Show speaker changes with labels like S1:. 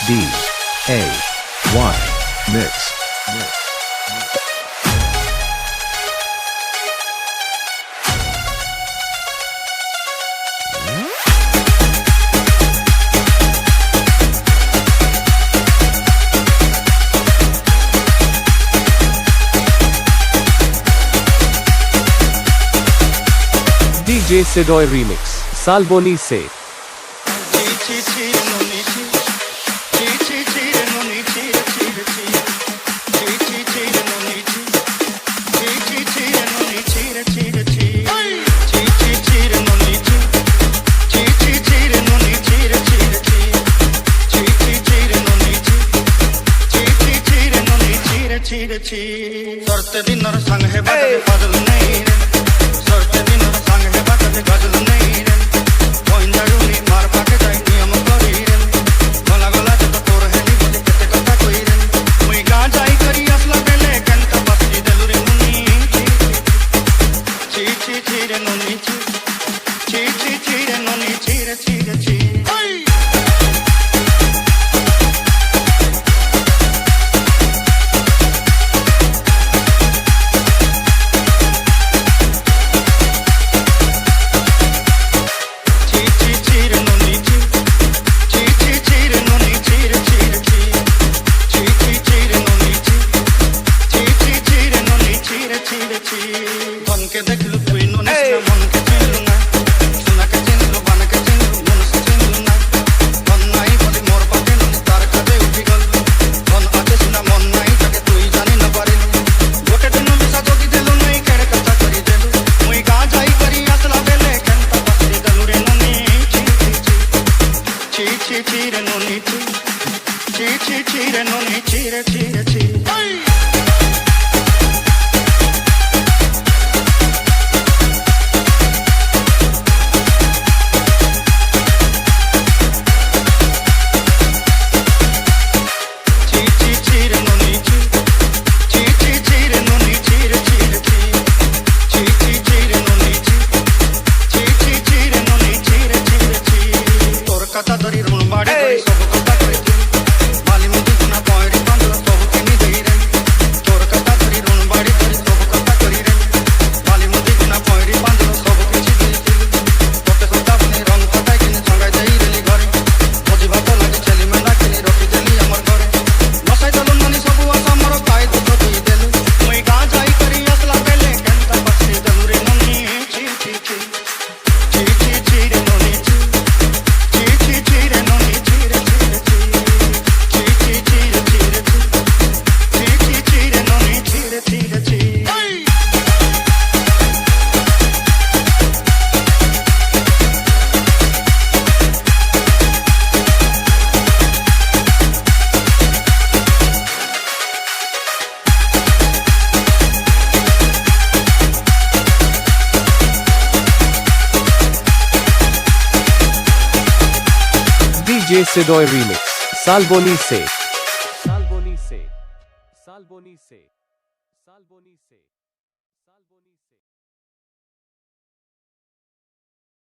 S1: D-A-Y Mix.
S2: DJ Sidoy Remix, Salboni Se.
S3: सरते दिनर संग है बदल बदल नहीं रे सरते दिनर संग है बदल बदल नहीं रे कोइंदारुनी मार पाके जाई नियम करी रे गला गला जब तोर है नी बोले केते कथा कोई रे मुई गा जाई करी असला बेले केन का बस्ती देलु रे मुनी ची ची ची रे नोनी ची ची ची ची रे नोनी ची रे ची रे ची के देख लू तू इनो ने मन के चिलू ना सुना के चिलू बन के चिलू मन से चिलू ना मन नहीं बोली मोर पाके न तार कदे उठी गल मन आते सुना मन नहीं ताके तू ही जानी न पारे गोटे दिन मिसा जोगी देलु नहीं केड़े कथा करी देलु मुई गा जाई करी असला बेले केनता बसरी देलु रे ननी ची ची ची ची रे ननी ची ची ची ची रे ननी ची रे ची रे ची कथा धरी ऋण बाड़ी करी सब कथा करी माली मुझे सुना पॉइंट बांधल सब के नी दे रे तोर कथा धरी ऋण बाड़ी करी सब कथा करी रे माली मुझे सुना पॉइंट बांधल सब के नी दे रे तोते सदा बने रंग कथा के नी संगा जाई रे घरे मोजी भात लागे चली में ना के नी रोटी देली हमर घरे नसाई दलो ननी सब आसा मोर काई दुख दी देलु मुई गा जाई करी असला बेले केनता बसरी देलु रे ननी ची ची ची ची ची ची रे ननी ची
S2: DJ Sidoy Remix, Salboni Se.